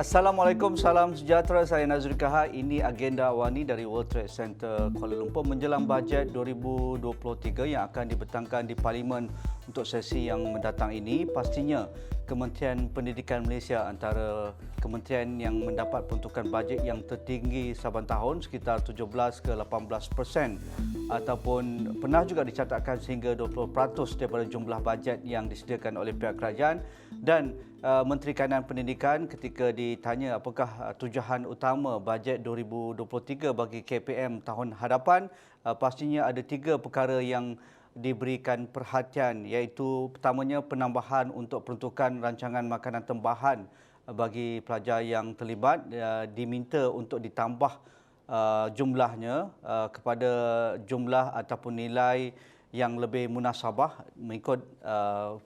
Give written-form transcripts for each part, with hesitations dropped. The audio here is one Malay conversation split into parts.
Assalamualaikum, salam sejahtera. Saya Nazri Kahar. Ini agenda awani dari World Trade Center Kuala Lumpur menjelang bajet 2023 yang akan dibentangkan di Parlimen untuk sesi yang mendatang ini. Pastinya Kementerian Pendidikan Malaysia antara kementerian yang mendapat peruntukan bajet yang tertinggi saban tahun, sekitar 17 ke 18%, ataupun pernah juga dicatatkan sehingga 20% daripada jumlah bajet yang disediakan oleh pihak kerajaan. Dan Menteri Kanan Pendidikan ketika ditanya apakah tujuan utama bajet 2023 bagi KPM tahun hadapan, pastinya ada 3 perkara yang diberikan perhatian, iaitu pertamanya penambahan untuk peruntukan rancangan makanan tambahan bagi pelajar yang terlibat, diminta untuk ditambah jumlahnya kepada jumlah ataupun nilai yang lebih munasabah mengikut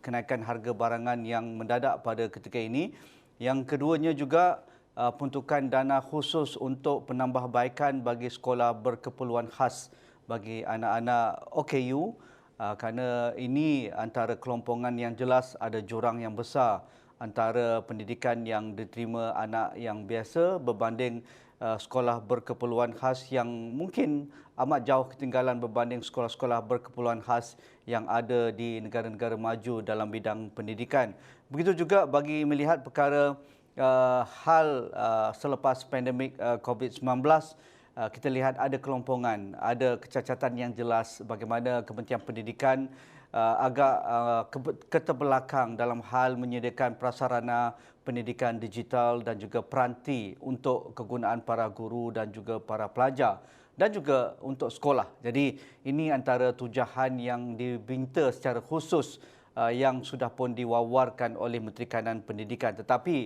kenaikan harga barangan yang mendadak pada ketika ini. Yang keduanya juga peruntukan dana khusus untuk penambahbaikan bagi sekolah berkeperluan khas bagi anak-anak OKU, kerana ini antara kelompongan yang jelas ada jurang yang besar antara pendidikan yang diterima anak yang biasa berbanding sekolah berkeperluan khas yang mungkin amat jauh ketinggalan berbanding sekolah-sekolah berkeperluan khas yang ada di negara-negara maju dalam bidang pendidikan. Begitu juga bagi melihat perkara hal selepas pandemik COVID-19, kita lihat ada kelompongan, ada kecacatan yang jelas bagaimana Kementerian Pendidikan agak keterbelakang dalam hal menyediakan prasarana pendidikan digital dan juga peranti untuk kegunaan para guru dan juga para pelajar dan juga untuk sekolah. Jadi ini antara tujuan yang dibinta secara khusus yang sudah pun diwawarkan oleh Menteri Kanan Pendidikan. Tetapi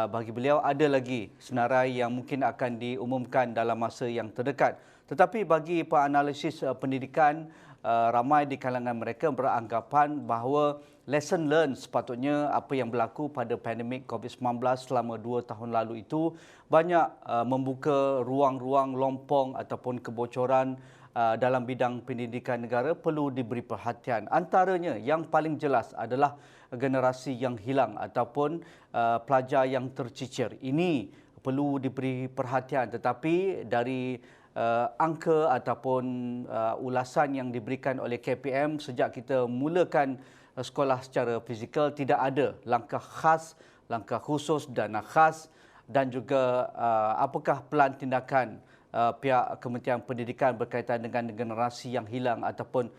bagi beliau ada lagi senarai yang mungkin akan diumumkan dalam masa yang terdekat. Tetapi bagi penganalisis pendidikan, ramai di kalangan mereka beranggapan bahawa lesson learned sepatutnya apa yang berlaku pada pandemik COVID-19 selama 2 tahun lalu itu banyak membuka ruang-ruang lompong ataupun kebocoran dalam bidang pendidikan negara perlu diberi perhatian. Antaranya yang paling jelas adalah generasi yang hilang ataupun pelajar yang tercicir. Ini perlu diberi perhatian, tetapi dari angka ataupun ulasan yang diberikan oleh KPM sejak kita mulakan sekolah secara fizikal, tidak ada langkah khas, langkah khusus, dana khas dan juga apakah pelan tindakan pihak Kementerian Pendidikan berkaitan dengan generasi yang hilang ataupun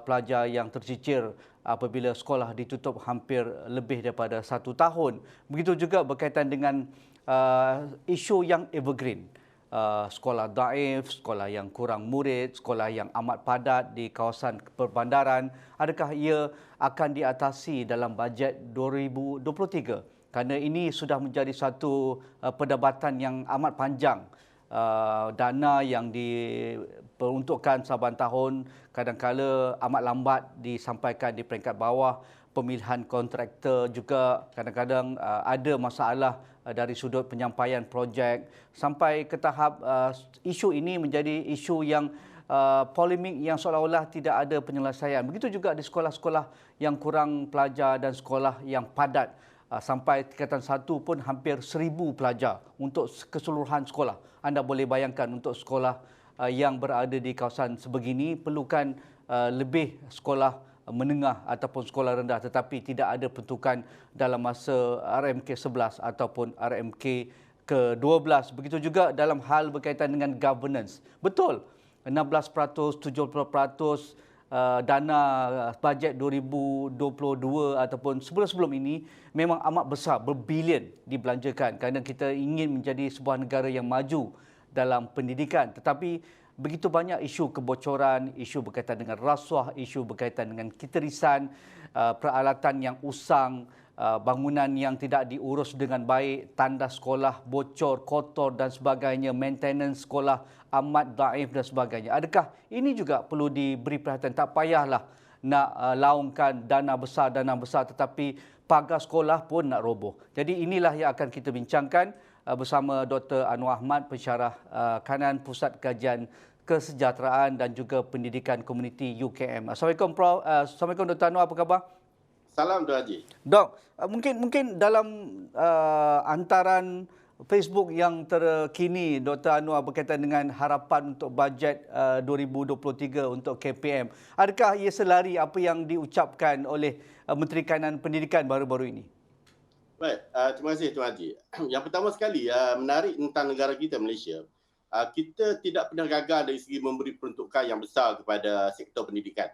pelajar yang tercicir apabila sekolah ditutup hampir lebih daripada 1 tahun. Begitu juga berkaitan dengan isu yang evergreen. Sekolah daif, sekolah yang kurang murid, sekolah yang amat padat di kawasan perbandaran, adakah ia akan diatasi dalam bajet 2023? Kerana ini sudah menjadi satu perdebatan yang amat panjang. Dana yang diperuntukkan saban tahun kadang-kala amat lambat disampaikan di peringkat bawah. Pemilihan kontraktor juga kadang-kadang ada masalah dari sudut penyampaian projek sampai ke tahap isu ini menjadi isu yang polemik yang seolah-olah tidak ada penyelesaian. Begitu juga di sekolah-sekolah yang kurang pelajar dan sekolah yang padat. Sampai tingkatan 1 pun hampir 1,000 pelajar untuk keseluruhan sekolah. Anda boleh bayangkan untuk sekolah yang berada di kawasan sebegini perlukan lebih sekolah menengah ataupun sekolah rendah, tetapi tidak ada peruntukan dalam masa RMK 11 ataupun RMK ke-12. Begitu juga dalam hal berkaitan dengan governance. Betul, 16%, 70% dana bajet 2022 ataupun sebelum-sebelum ini memang amat besar, berbilion dibelanjakan kerana kita ingin menjadi sebuah negara yang maju dalam pendidikan. Tetapi begitu banyak isu kebocoran, isu berkaitan dengan rasuah, isu berkaitan dengan kitarisan, peralatan yang usang, bangunan yang tidak diurus dengan baik, tandas sekolah bocor, kotor dan sebagainya, maintenance sekolah amat daif dan sebagainya. Adakah ini juga perlu diberi perhatian? Tak payahlah nak laungkan dana besar tetapi pagar sekolah pun nak roboh. Jadi inilah yang akan kita bincangkan bersama Dr. Anwar Ahmad, pensyarah kanan Pusat Kajian Kesejahteraan dan juga Pendidikan Komuniti UKM. Assalamualaikum Prof. Assalamualaikum Dr. Anwar, apa khabar? Salam Tuan Haji. Dok, mungkin dalam antaran Facebook yang terkini, Dr. Anwar berkaitan dengan harapan untuk bajet 2023 untuk KPM. Adakah ia selari apa yang diucapkan oleh Menteri Kanan Pendidikan baru-baru ini? Baik, terima kasih Tuan Haji. Yang pertama sekali, menarik tentang negara kita Malaysia, kita tidak pernah gagal dari segi memberi peruntukan yang besar kepada sektor pendidikan.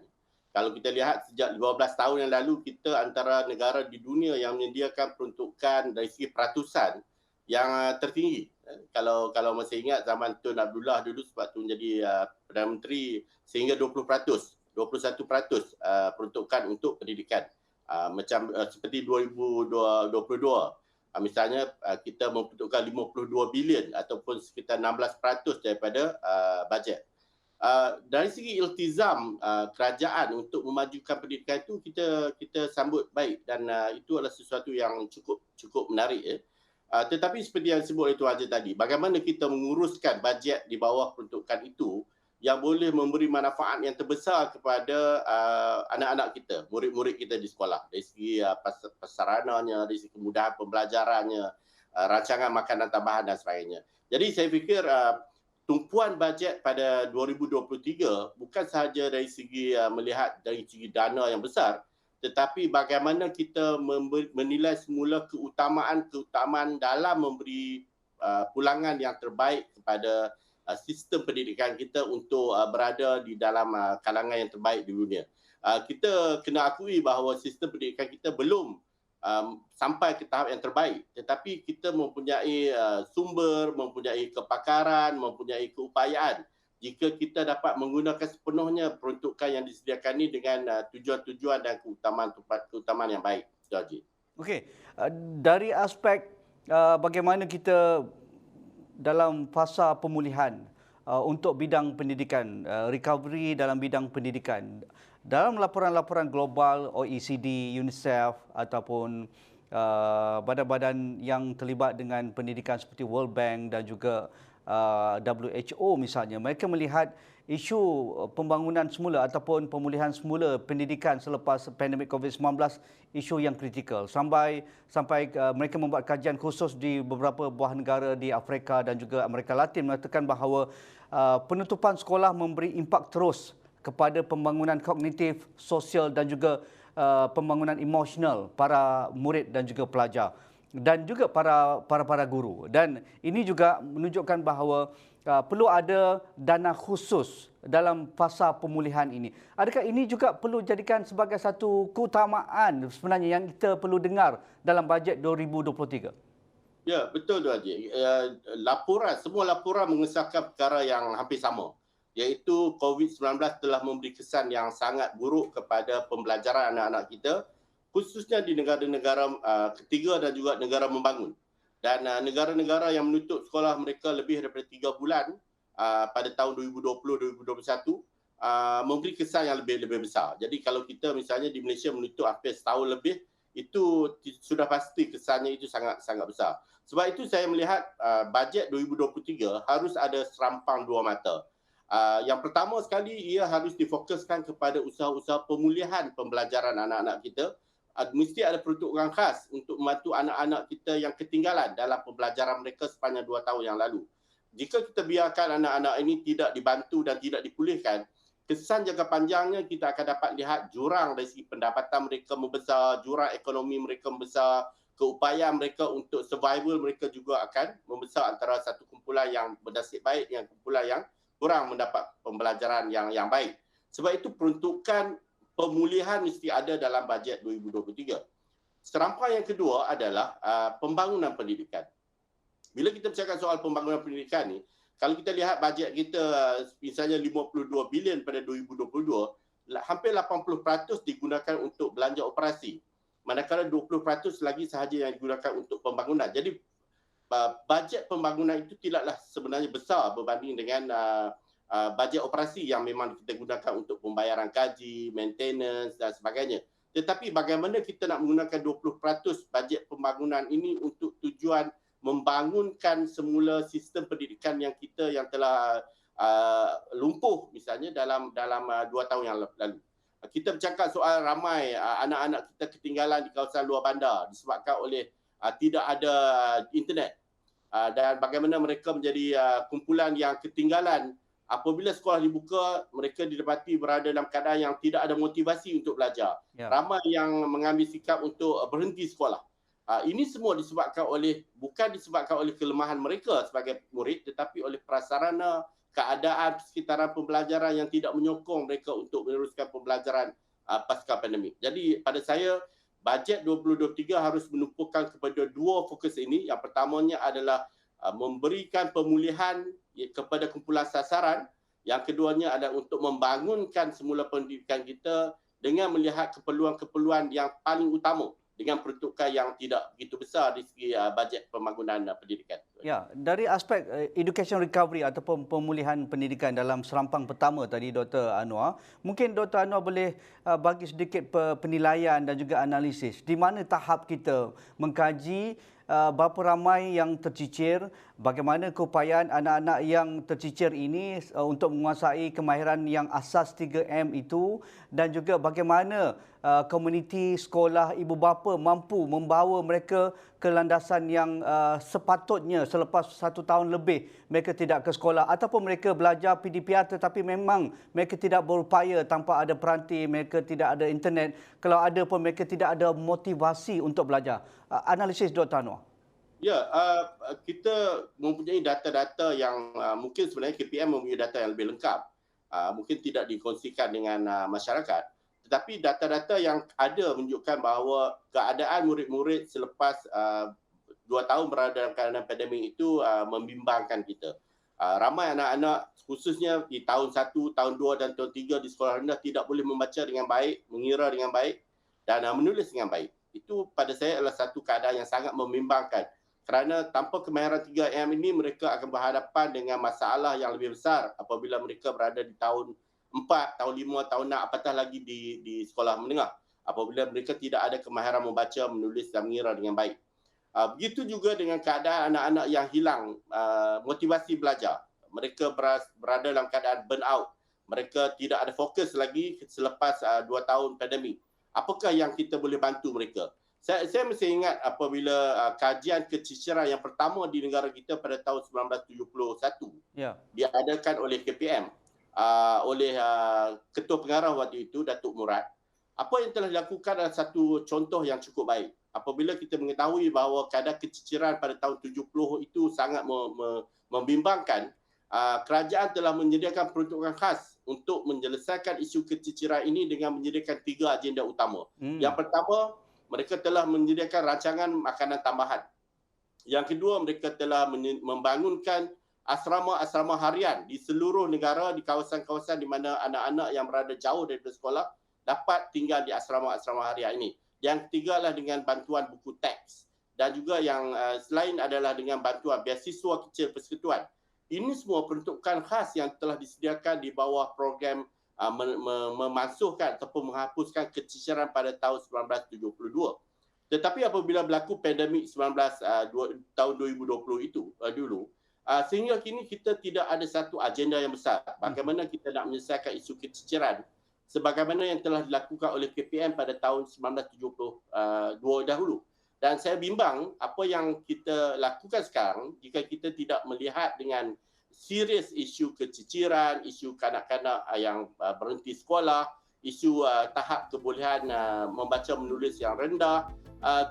Kalau kita lihat sejak 15 tahun yang lalu, kita antara negara di dunia yang menyediakan peruntukan dari segi peratusan yang tertinggi. Kalau masih ingat zaman Tun Abdullah dulu sebab tu menjadi Perdana Menteri, sehingga 20%, 21% peruntukan untuk pendidikan. Macam seperti 2022, misalnya kita memperuntukkan 52 bilion ataupun sekitar 16% daripada bajet. Dari segi iltizam kerajaan untuk memajukan pendidikan itu, kita sambut baik dan itu adalah sesuatu yang cukup menarik. Tetapi seperti yang disebut oleh Tuan Haji tadi, bagaimana kita menguruskan bajet di bawah peruntukan itu yang boleh memberi manfaat yang terbesar kepada anak-anak kita, murid-murid kita di sekolah, dari segi prasarananya, dari segi kemudahan pembelajarannya, rancangan makanan tambahan dan sebagainya. Jadi saya fikir tumpuan bajet pada 2023 bukan sahaja dari segi melihat dari segi dana yang besar, tetapi bagaimana kita menilai semula keutamaan dalam memberi pulangan yang terbaik kepada sistem pendidikan kita untuk berada di dalam kalangan yang terbaik di dunia. Kita kena akui bahawa sistem pendidikan kita belum sampai ke tahap yang terbaik, tetapi kita mempunyai sumber, mempunyai kepakaran, mempunyai keupayaan jika kita dapat menggunakan sepenuhnya peruntukan yang disediakan ini dengan tujuan-tujuan dan keutamaan yang baik. Okey, dari aspek bagaimana kita dalam fasa pemulihan untuk bidang pendidikan, recovery dalam bidang pendidikan, dalam laporan-laporan global OECD, UNICEF ataupun badan-badan yang terlibat dengan pendidikan seperti World Bank dan juga WHO misalnya, mereka melihat isu pembangunan semula ataupun pemulihan semula pendidikan selepas pandemik COVID-19 isu yang kritikal. Sampai mereka membuat kajian khusus di beberapa buah negara di Afrika dan juga Amerika Latin mengatakan bahawa penutupan sekolah memberi impak terus kepada pembangunan kognitif, sosial dan juga pembangunan emosional para murid dan juga pelajar dan juga para guru. Dan ini juga menunjukkan bahawa perlu ada dana khusus dalam fasa pemulihan ini. Adakah ini juga perlu jadikan sebagai satu keutamaan sebenarnya yang kita perlu dengar dalam bajet 2023? Ya, betul Tuan Haji. Semua laporan mengesahkan perkara yang hampir sama, iaitu COVID-19 telah memberi kesan yang sangat buruk kepada pembelajaran anak-anak kita, khususnya di negara-negara ketiga dan juga negara membangun. Dan negara-negara yang menutup sekolah mereka lebih daripada 3 bulan pada tahun 2020-2021 memberi kesan yang lebih besar. Jadi kalau kita misalnya di Malaysia menutup hampir setahun lebih, itu sudah pasti kesannya itu sangat besar. Sebab itu saya melihat bajet 2023 harus ada serampang dua mata. Yang pertama sekali, ia harus difokuskan kepada usaha-usaha pemulihan pembelajaran anak-anak kita. Mesti ada peruntukan khas untuk membantu anak-anak kita yang ketinggalan dalam pembelajaran mereka sepanjang 2 tahun yang lalu. Jika kita biarkan anak-anak ini tidak dibantu dan tidak dipulihkan, kesan jangka panjangnya kita akan dapat lihat jurang dari segi pendapatan mereka membesar, jurang ekonomi mereka membesar, keupayaan mereka untuk survival mereka juga akan membesar antara satu kumpulan yang bernasib baik dengan kumpulan yang kurang mendapat pembelajaran yang baik. Sebab itu peruntukan pemulihan mesti ada dalam bajet 2023. Serampang yang kedua adalah pembangunan pendidikan. Bila kita bercakap soal pembangunan pendidikan ni, kalau kita lihat bajet kita misalnya 52 bilion pada 2022, hampir 80% digunakan untuk belanja operasi. Manakala 20% lagi sahaja yang digunakan untuk pembangunan. Jadi bajet pembangunan itu tidaklah sebenarnya besar berbanding dengan bajet operasi yang memang kita gunakan untuk pembayaran gaji, maintenance dan sebagainya. Tetapi bagaimana kita nak menggunakan 20% bajet pembangunan ini untuk tujuan membangunkan semula sistem pendidikan yang kita yang telah lumpuh misalnya dalam 2 tahun yang lalu. Kita bercakap soal ramai anak-anak kita ketinggalan di kawasan luar bandar disebabkan oleh tidak ada internet. Dan bagaimana mereka menjadi kumpulan yang ketinggalan apabila sekolah dibuka, mereka didapati berada dalam keadaan yang tidak ada motivasi untuk belajar. Ramai yang mengambil sikap untuk berhenti sekolah. Ini semua bukan disebabkan oleh kelemahan mereka sebagai murid, tetapi oleh prasarana, keadaan sekitaran pembelajaran yang tidak menyokong mereka untuk meneruskan pembelajaran pasca pandemik. Jadi pada saya, bajet 2023 harus menumpukan kepada dua fokus ini. Yang pertamanya adalah memberikan pemulihan kepada kumpulan sasaran. Yang keduanya adalah untuk membangunkan semula pendidikan kita dengan melihat keperluan-keperluan yang paling utama dengan peruntukan yang tidak begitu besar di segi bajet pembangunan pendidikan. Ya, dari aspek education recovery ataupun pemulihan pendidikan dalam serampang pertama tadi Dr. Anwar, mungkin Dr. Anwar boleh bagi sedikit penilaian dan juga analisis di mana tahap kita mengkaji berapa ramai yang tercicir, bagaimana keupayaan anak-anak yang tercicir ini untuk menguasai kemahiran yang asas 3M itu, dan juga bagaimana komuniti sekolah ibu bapa mampu membawa mereka ke landasan yang sepatutnya selepas 1 tahun lebih mereka tidak ke sekolah ataupun mereka belajar PDPR tetapi memang mereka tidak berupaya tanpa ada peranti, mereka tidak ada internet. Kalau ada pun mereka tidak ada motivasi untuk belajar. Analisis Dr. Anwar. Ya, kita mempunyai data-data yang mungkin sebenarnya KPM mempunyai data yang lebih lengkap. Mungkin tidak dikongsikan dengan masyarakat. Tetapi data-data yang ada menunjukkan bahawa keadaan murid-murid selepas 2 tahun berada dalam keadaan pandemik itu membimbangkan kita. Ramai anak-anak khususnya di tahun 1, tahun 2 dan tahun 3 di sekolah rendah tidak boleh membaca dengan baik, mengira dengan baik dan menulis dengan baik. Itu pada saya adalah satu keadaan yang sangat membimbangkan. Kerana tanpa kemahiran 3M ini, mereka akan berhadapan dengan masalah yang lebih besar apabila mereka berada di tahun 4, tahun 5, tahun 6, apatah lagi di sekolah menengah. Apabila mereka tidak ada kemahiran membaca, menulis dan mengira dengan baik. Begitu juga dengan keadaan anak-anak yang hilang motivasi belajar. Mereka berada dalam keadaan burn out. Mereka tidak ada fokus lagi selepas 2 tahun pandemik. Apakah yang kita boleh bantu mereka? Saya masih ingat apabila kajian keciciran yang pertama di negara kita pada tahun 1971 diadakan oleh KPM oleh Ketua Pengarah waktu itu, Datuk Murad. Apa yang telah dilakukan adalah satu contoh yang cukup baik. Apabila kita mengetahui bahawa kadar keciciran pada tahun 70 itu sangat membimbangkan, kerajaan telah menyediakan peruntukan khas untuk menyelesaikan isu keciciran ini dengan menyediakan 3 agenda utama. Yang pertama, mereka telah menyediakan rancangan makanan tambahan. Yang kedua, mereka telah membangunkan asrama-asrama harian di seluruh negara, di kawasan-kawasan di mana anak-anak yang berada jauh daripada sekolah dapat tinggal di asrama-asrama harian ini. Yang ketiga adalah dengan bantuan buku teks. Dan juga yang selain adalah dengan bantuan beasiswa kecil persekutuan. Ini semua peruntukan khas yang telah disediakan di bawah program memansuhkan ataupun menghapuskan keciciran pada tahun 1972. Tetapi apabila berlaku pandemik tahun 2020 itu dulu, sehingga kini kita tidak ada satu agenda yang besar. Bagaimana kita nak menyelesaikan isu keciciran sebagaimana yang telah dilakukan oleh KPM pada tahun 1972 dahulu. Dan saya bimbang apa yang kita lakukan sekarang jika kita tidak melihat dengan serius isu keciciran, isu kanak-kanak yang berhenti sekolah, isu tahap kebolehan membaca menulis yang rendah.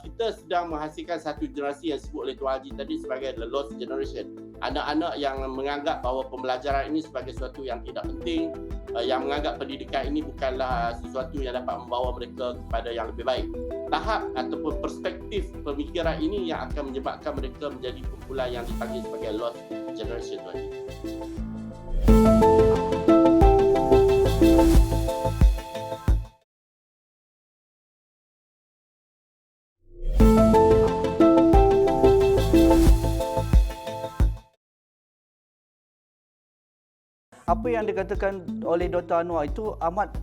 Kita sedang menghasilkan satu generasi yang disebut oleh Tuan Haji tadi sebagai the lost generation. Anak-anak yang menganggap bahawa pembelajaran ini sebagai sesuatu yang tidak penting, yang menganggap pendidikan ini bukanlah sesuatu yang dapat membawa mereka kepada yang lebih baik. Tahap ataupun perspektif pemikiran ini yang akan menyebabkan mereka menjadi kumpulan yang dipanggil sebagai lost generation. Apa yang dikatakan oleh Dr. Anwar itu amat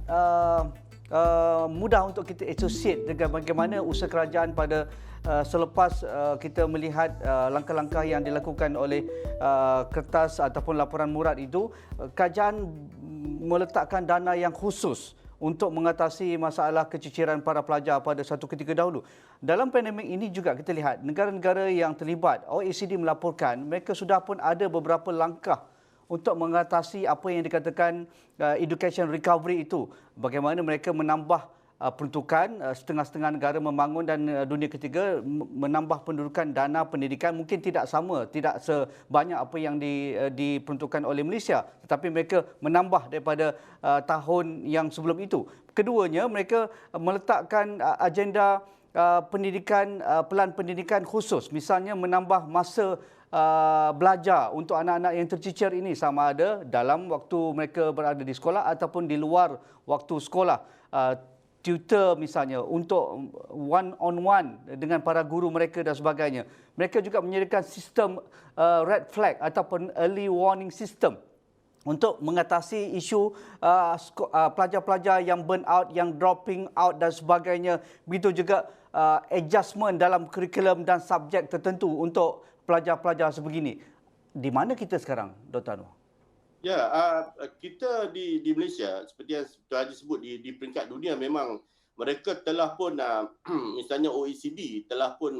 mudah untuk kita associate dengan bagaimana usaha kerajaan pada selepas kita melihat langkah-langkah yang dilakukan oleh kertas ataupun laporan murad itu, kerajaan meletakkan dana yang khusus untuk mengatasi masalah keciciran para pelajar pada satu ketika dahulu. Dalam pandemik ini juga kita lihat negara-negara yang terlibat, OECD melaporkan mereka sudah pun ada beberapa langkah untuk mengatasi apa yang dikatakan education recovery itu. Bagaimana mereka menambah peruntukan, setengah-setengah negara membangun dan dunia ketiga menambah pendudukan dana pendidikan, mungkin tidak sama, tidak sebanyak apa yang diperuntukkan oleh Malaysia, tetapi mereka menambah daripada tahun yang sebelum itu. Keduanya, mereka meletakkan agenda pendidikan, pelan pendidikan khusus, misalnya menambah masa belajar untuk anak-anak yang tercicir ini, sama ada dalam waktu mereka berada di sekolah ataupun di luar waktu sekolah. Tutor misalnya untuk one-on-one dengan para guru mereka dan sebagainya. Mereka juga menyediakan sistem red flag ataupun early warning system untuk mengatasi isu pelajar-pelajar yang burn out, yang dropping out dan sebagainya. Begitu juga adjustment dalam kurikulum dan subjek tertentu untuk pelajar-pelajar sebegini. Di mana kita sekarang, Dr. Anwar? Ya, kita di Malaysia seperti yang Tuan Haji sebut di peringkat dunia memang mereka telah pun misalnya OECD telah pun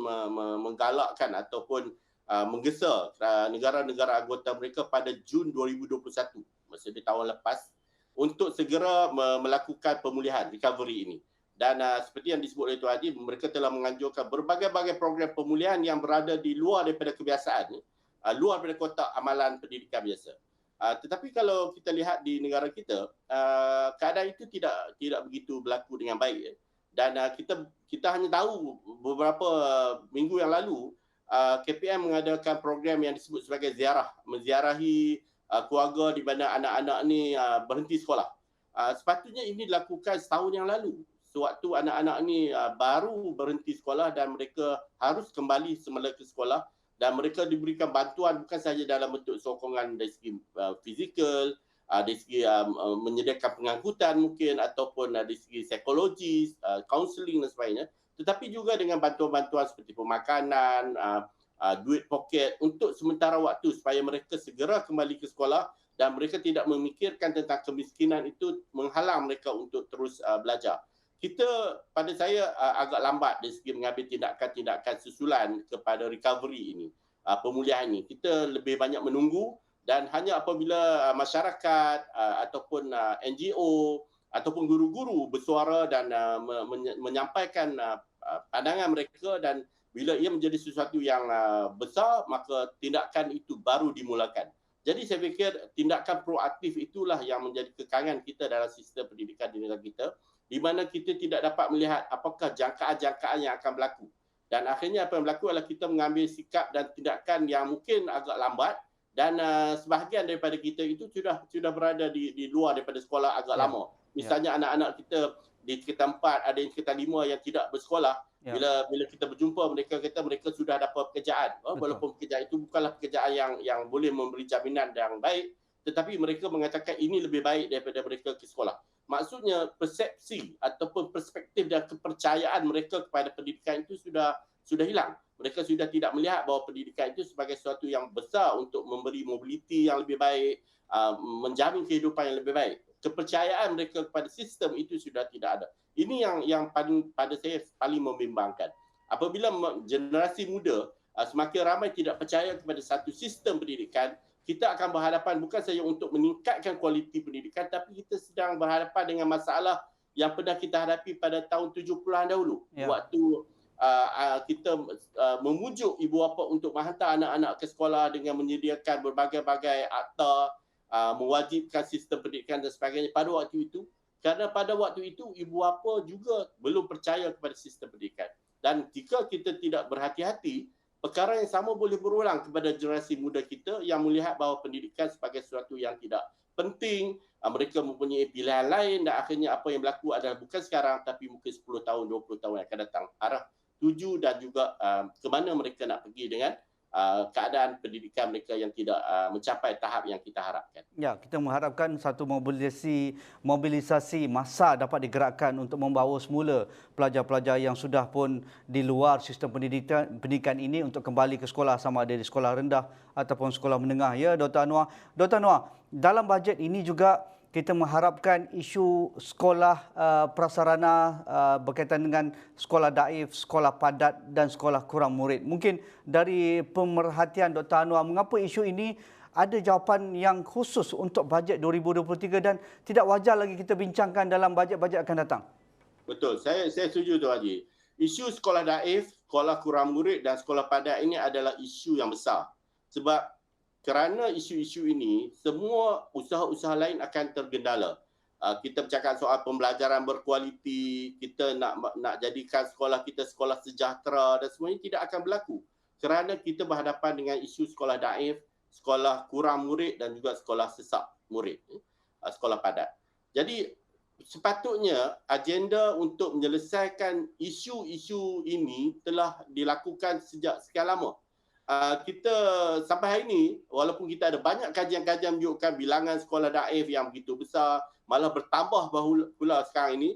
menggalakkan ataupun menggesa negara-negara anggota mereka pada Jun 2021, maksudnya tahun lepas, untuk segera melakukan pemulihan recovery ini. Dan seperti yang disebut oleh Tuan Haji, mereka telah menganjurkan berbagai-bagai program pemulihan yang berada di luar daripada kebiasaan, luar daripada kotak amalan pendidikan biasa. Tetapi kalau kita lihat di negara kita, keadaan itu tidak begitu berlaku dengan baik. Dan kita hanya tahu beberapa minggu yang lalu, KPM mengadakan program yang disebut sebagai ziarah, menziarahi keluarga di mana anak-anak ni berhenti sekolah. Sepatutnya ini dilakukan setahun yang lalu, sewaktu anak-anak ni baru berhenti sekolah dan mereka harus kembali semula ke sekolah. Dan mereka diberikan bantuan bukan sahaja dalam bentuk sokongan dari segi fizikal, dari segi menyediakan pengangkutan mungkin, ataupun dari segi psikologis, kaunseling dan sebagainya, tetapi juga dengan bantuan-bantuan seperti pemakanan, duit poket untuk sementara waktu supaya mereka segera kembali ke sekolah dan mereka tidak memikirkan tentang kemiskinan itu menghalang mereka untuk terus belajar. Kita, pada saya, agak lambat dari segi mengambil tindakan-tindakan susulan kepada recovery ini, pemulihan ini. Kita lebih banyak menunggu dan hanya apabila masyarakat ataupun NGO ataupun guru-guru bersuara dan menyampaikan pandangan mereka, dan bila ia menjadi sesuatu yang besar, maka tindakan itu baru dimulakan. Jadi saya fikir tindakan proaktif itulah yang menjadi kekangan kita dalam sistem pendidikan di negara kita, di mana kita tidak dapat melihat apakah jangkaan-jangkaan yang akan berlaku. Dan akhirnya apa yang berlaku adalah kita mengambil sikap dan tindakan yang mungkin agak lambat, dan sebahagian daripada kita itu sudah berada di luar daripada sekolah agak lama. Misalnya anak-anak kita di tingkatan 4, ada yang tingkatan 5 yang tidak bersekolah. Bila kita berjumpa, mereka kata mereka sudah dapat pekerjaan. Walaupun pekerjaan itu bukanlah pekerjaan yang boleh memberi jaminan yang baik, tetapi mereka mengatakan ini lebih baik daripada mereka ke sekolah. Maksudnya persepsi ataupun perspektif dan kepercayaan mereka kepada pendidikan itu sudah hilang. Mereka sudah tidak melihat bahawa pendidikan itu sebagai sesuatu yang besar untuk memberi mobiliti yang lebih baik, menjamin kehidupan yang lebih baik. Kepercayaan mereka kepada sistem itu sudah tidak ada. Ini yang pada saya paling membimbangkan. Apabila generasi muda semakin ramai tidak percaya kepada satu sistem pendidikan, kita akan berhadapan bukan saja untuk meningkatkan kualiti pendidikan, tapi kita sedang berhadapan dengan masalah yang pernah kita hadapi pada tahun 70-an dahulu. Waktu kita memujuk ibu bapa untuk menghantar anak-anak ke sekolah dengan menyediakan berbagai-bagai akta, mewajibkan sistem pendidikan dan sebagainya pada waktu itu. Kerana pada waktu itu ibu bapa juga belum percaya kepada sistem pendidikan. Dan jika kita tidak berhati-hati, perkara yang sama boleh berulang kepada generasi muda kita yang melihat bahawa pendidikan sebagai sesuatu yang tidak penting, mereka mempunyai pilihan lain, dan akhirnya apa yang berlaku adalah bukan sekarang tapi mungkin 10 tahun, 20 tahun yang akan datang. Arah tuju dan juga ke mana mereka nak pergi dengan keadaan pendidikan mereka yang tidak mencapai tahap yang kita harapkan. Ya, kita mengharapkan satu mobilisasi massa dapat digerakkan untuk membawa semula pelajar-pelajar yang sudah pun di luar sistem pendidikan ini untuk kembali ke sekolah, sama ada di sekolah rendah ataupun sekolah menengah. Ya, Dr. Anwar. Dr. Anwar, dalam bajet ini juga kita mengharapkan isu sekolah prasarana berkaitan dengan sekolah daif, sekolah padat dan sekolah kurang murid. Mungkin dari pemerhatian Dr. Anwar, mengapa isu ini ada jawapan yang khusus untuk bajet 2023 dan tidak wajar lagi kita bincangkan dalam bajet-bajet akan datang? Betul, saya setuju tu Haji. Isu sekolah daif, sekolah kurang murid dan sekolah padat ini adalah isu yang besar. Sebab kerana isu-isu ini, semua usaha-usaha lain akan tergendala. Kita bercakap soal pembelajaran berkualiti, kita nak jadikan sekolah kita sekolah sejahtera dan semuanya tidak akan berlaku. Kerana kita berhadapan dengan isu sekolah daif, sekolah kurang murid dan juga sekolah sesak murid, sekolah padat. Jadi sepatutnya agenda untuk menyelesaikan isu-isu ini telah dilakukan sejak sekian lama. Kita sampai hari ini, walaupun kita ada banyak kajian-kajian menunjukkan bilangan sekolah daif yang begitu besar, malah bertambah pula sekarang ini,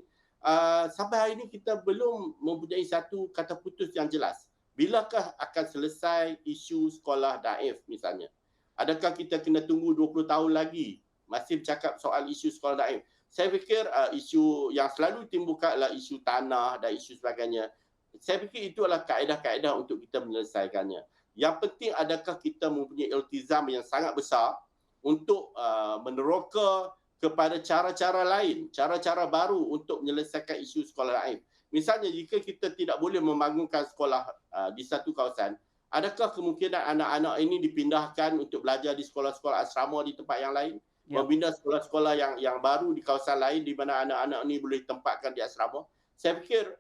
sampai hari ini kita belum mempunyai satu kata putus yang jelas. Bilakah akan selesai isu sekolah daif misalnya? Adakah kita kena tunggu 20 tahun lagi masih bercakap soal isu sekolah daif? Saya fikir isu yang selalu timbulkan adalah isu tanah dan isu sebagainya. Saya fikir itu adalah kaedah-kaedah untuk kita menyelesaikannya. Yang penting adakah kita mempunyai iltizam yang sangat besar untuk meneroka kepada cara-cara lain, cara-cara baru untuk menyelesaikan isu sekolah daif. Misalnya jika kita tidak boleh membangunkan sekolah di satu kawasan, adakah kemungkinan anak-anak ini dipindahkan untuk belajar di sekolah-sekolah asrama di tempat yang lain? Ya. Membina sekolah-sekolah yang baru di kawasan lain di mana anak-anak ini boleh ditempatkan di asrama. Saya fikir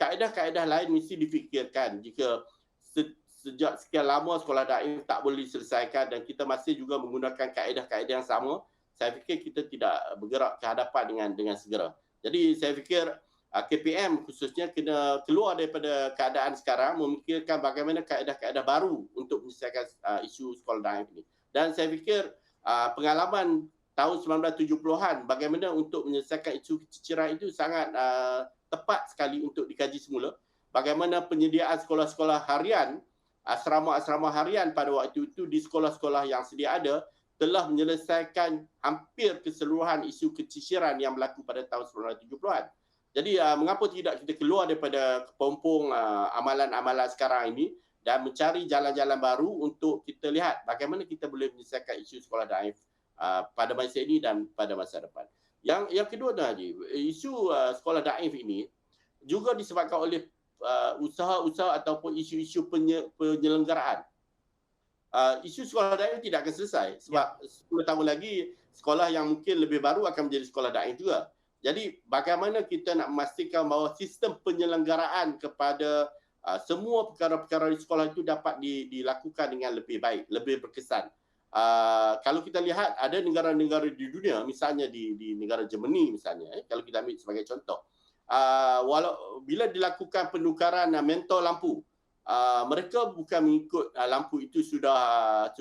kaedah-kaedah lain mesti difikirkan jika sejak sekian lama sekolah daif tak boleh diselesaikan dan kita masih juga menggunakan kaedah-kaedah yang sama, saya fikir kita tidak bergerak ke hadapan dengan segera. Jadi saya fikir KPM khususnya kena keluar daripada keadaan sekarang, memikirkan bagaimana kaedah-kaedah baru untuk menyelesaikan isu sekolah daif ini. Dan saya fikir pengalaman tahun 1970-an bagaimana untuk menyelesaikan isu keciciran itu sangat tepat sekali untuk dikaji semula. Bagaimana penyediaan sekolah-sekolah harian, asrama-asrama harian pada waktu itu di sekolah-sekolah yang sedia ada telah menyelesaikan hampir keseluruhan isu keciciran yang berlaku pada tahun 1970-an. Jadi mengapa tidak kita keluar daripada kepompong amalan-amalan sekarang ini dan mencari jalan-jalan baru untuk kita lihat bagaimana kita boleh menyelesaikan isu sekolah daif pada masa ini dan pada masa depan. Yang kedua lagi, isu sekolah daif ini juga disebabkan oleh usaha-usaha ataupun isu-isu penyelenggaraan. Isu sekolah daif tidak akan selesai sebab 10 tahun lagi sekolah yang mungkin lebih baru akan menjadi sekolah daif juga. Jadi bagaimana kita nak memastikan bahawa sistem penyelenggaraan kepada semua perkara-perkara di sekolah itu dapat dilakukan dengan lebih baik, lebih berkesan. Kalau kita lihat ada negara-negara di dunia, misalnya di negara Germany misalnya, kalau kita ambil sebagai contoh, bila dilakukan penukaran mentor lampu, mereka bukan mengikut lampu itu sudah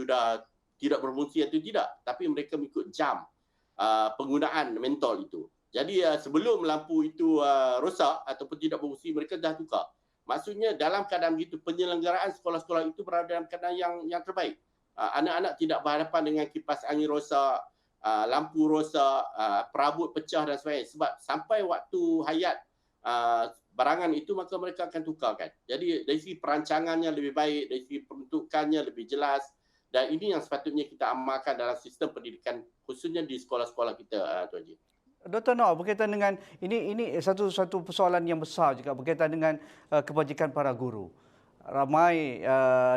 tidak berfungsi atau tidak, tapi mereka mengikut jam penggunaan mentol itu. Jadi sebelum lampu itu rosak ataupun tidak berfungsi, mereka dah tukar. Maksudnya dalam keadaan begitu, penyelenggaraan sekolah-sekolah itu berada dalam keadaan yang terbaik. Anak-anak tidak berhadapan dengan kipas angin rosak, lampu rosak, perabot pecah dan sebagainya. Sebab sampai waktu hayat barangan itu, maka mereka akan tukarkan. Jadi dari segi perancangannya lebih baik, dari segi peruntukannya lebih jelas. Dan ini yang sepatutnya kita amalkan dalam sistem pendidikan, khususnya di sekolah-sekolah kita, Tuan Haji. Dr. Noor, berkaitan dengan ini satu persoalan yang besar juga berkaitan dengan kebajikan para guru. Ramai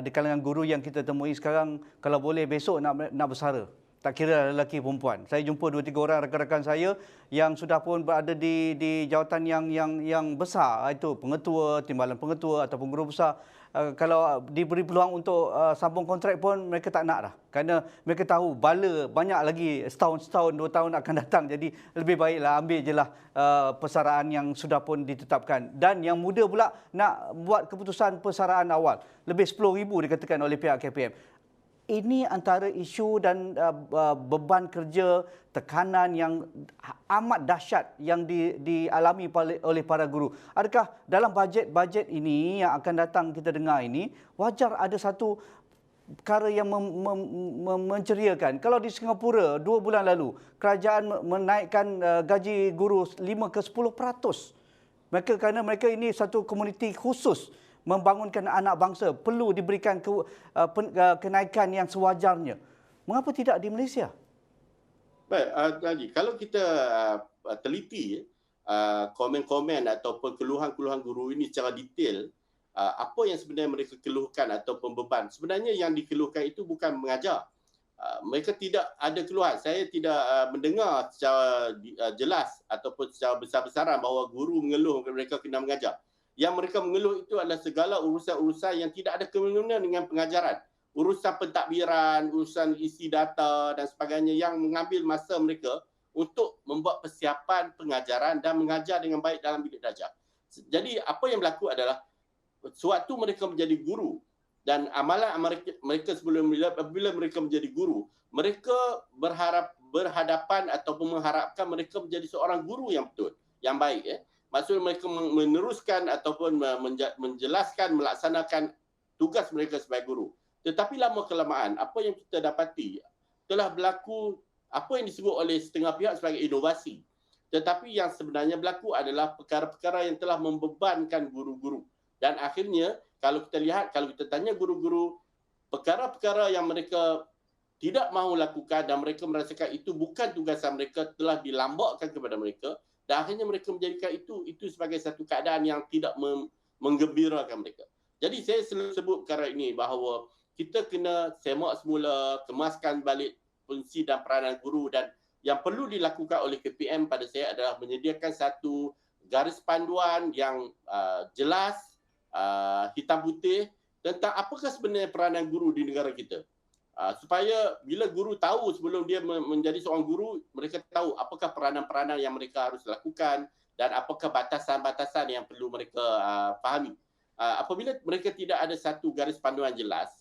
di kalangan guru yang kita temui sekarang, kalau boleh besok nak bersara. Tak kira lelaki perempuan. Saya jumpa 2-3 orang rakan-rakan saya yang sudah pun berada di jawatan yang besar, itu pengetua, timbalan pengetua ataupun guru besar. Kalau diberi peluang untuk sambung kontrak pun mereka tak nak dah. Kerana mereka tahu bala banyak lagi setahun, 2 tahun akan datang. Jadi lebih baiklah ambil je lah persaraan yang sudah pun ditetapkan. Dan yang muda pula nak buat keputusan persaraan awal. Lebih 10,000 dikatakan oleh pihak KPM. Ini antara isu dan beban kerja, tekanan yang amat dahsyat yang dialami oleh para guru. Adakah dalam bajet ini yang akan datang kita dengar ini, wajar ada satu perkara yang menceriakan. Kalau di Singapura 2 bulan lalu, kerajaan menaikkan gaji guru 5 ke 10%. Kerana mereka ini satu komuniti khusus membangunkan anak bangsa, perlu diberikan kenaikan yang sewajarnya. Mengapa tidak di Malaysia? Baik, Haji, kalau kita teliti komen-komen ataupun keluhan-keluhan guru ini secara detail, apa yang sebenarnya mereka keluhkan ataupun beban. Sebenarnya yang dikeluhkan itu bukan mengajar. Mereka tidak ada keluhan. Saya tidak mendengar secara jelas ataupun secara besar-besaran bahawa guru mengeluh mereka kena mengajar. Yang mereka mengeluh itu adalah segala urusan-urusan yang tidak ada kaitannya dengan pengajaran. Urusan pentadbiran, urusan isi data dan sebagainya yang mengambil masa mereka untuk membuat persiapan pengajaran dan mengajar dengan baik dalam bilik darjah. Jadi apa yang berlaku adalah sewaktu mereka menjadi guru dan amalan mereka apabila mereka menjadi guru, mereka berhadapan ataupun mengharapkan mereka menjadi seorang guru yang betul, yang baik. Maksudnya mereka meneruskan ataupun menjelaskan, melaksanakan tugas mereka sebagai guru. Tetapi lama kelamaan, apa yang kita dapati telah berlaku apa yang disebut oleh setengah pihak sebagai inovasi. Tetapi yang sebenarnya berlaku adalah perkara-perkara yang telah membebankan guru-guru. Dan akhirnya, kalau kita tanya guru-guru, perkara-perkara yang mereka tidak mahu lakukan dan mereka merasakan itu bukan tugasan mereka, telah dilambakkan kepada mereka, dan akhirnya mereka menjadikan itu sebagai satu keadaan yang tidak menggembirakan mereka. Jadi saya selalu sebut perkara ini bahawa kita kena semak semula, kemaskan balik fungsi dan peranan guru, dan yang perlu dilakukan oleh KPM pada saya adalah menyediakan satu garis panduan yang jelas, hitam putih tentang apakah sebenarnya peranan guru di negara kita. Supaya bila guru tahu sebelum dia menjadi seorang guru, mereka tahu apakah peranan-peranan yang mereka harus lakukan dan apakah batasan-batasan yang perlu mereka fahami. Apabila mereka tidak ada satu garis panduan jelas,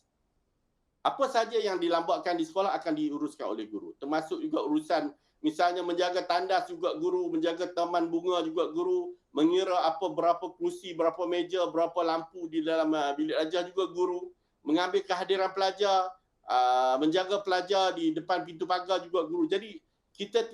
apa saja yang dilambakkan di sekolah akan diuruskan oleh guru. Termasuk juga urusan misalnya menjaga tandas juga guru, menjaga taman bunga juga guru, mengira berapa kursi, berapa meja, berapa lampu di dalam bilik darjah juga guru, mengambil kehadiran pelajar, menjaga pelajar di depan pintu pagar juga guru. Jadi kita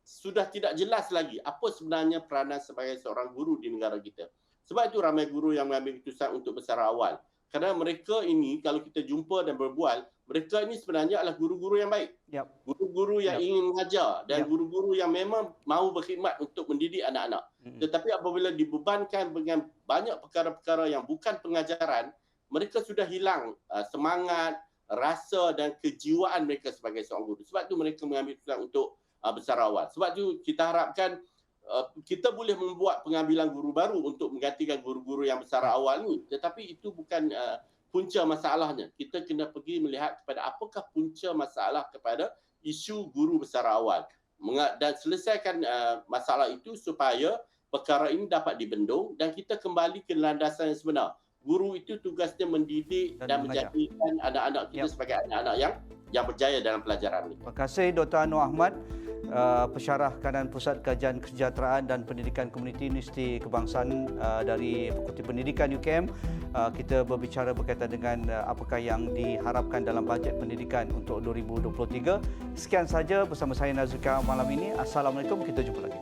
sudah tidak jelas lagi apa sebenarnya peranan sebagai seorang guru di negara kita. Sebab itu ramai guru yang mengambil keputusan untuk bersara awal. Kerana mereka ini, kalau kita jumpa dan berbual, mereka ini sebenarnya adalah guru-guru yang baik. Guru-guru yang ingin mengajar dan guru-guru yang memang mahu berkhidmat untuk mendidik anak-anak. Tetapi apabila dibebankan dengan banyak perkara-perkara yang bukan pengajaran, mereka sudah hilang semangat, rasa dan kejiwaan mereka sebagai seorang guru. Sebab itu mereka mengambil keputusan untuk bersara awal. Sebab itu kita harapkan kita boleh membuat pengambilan guru baru untuk menggantikan guru-guru yang bersara awal ni, tetapi itu bukan punca masalahnya. Kita kena pergi melihat kepada apakah punca masalah kepada isu guru bersara awal dan selesaikan masalah itu supaya perkara ini dapat dibendung dan kita kembali ke landasan yang sebenar. Guru itu tugasnya mendidik dan menjadikan anak-anak kita sebagai anak-anak yang berjaya dalam pelajaran ini. Terima kasih Dr. Anwar Ahmad, Pensyarah Kanan Pusat Kajian Kesejahteraan dan Pendidikan Komuniti Universiti Kebangsaan dari Fakulti Pendidikan UKM. Kita berbicara berkaitan dengan apakah yang diharapkan dalam bajet pendidikan untuk 2023. Sekian saja bersama saya Nazrika malam ini. Assalamualaikum, kita jumpa lagi.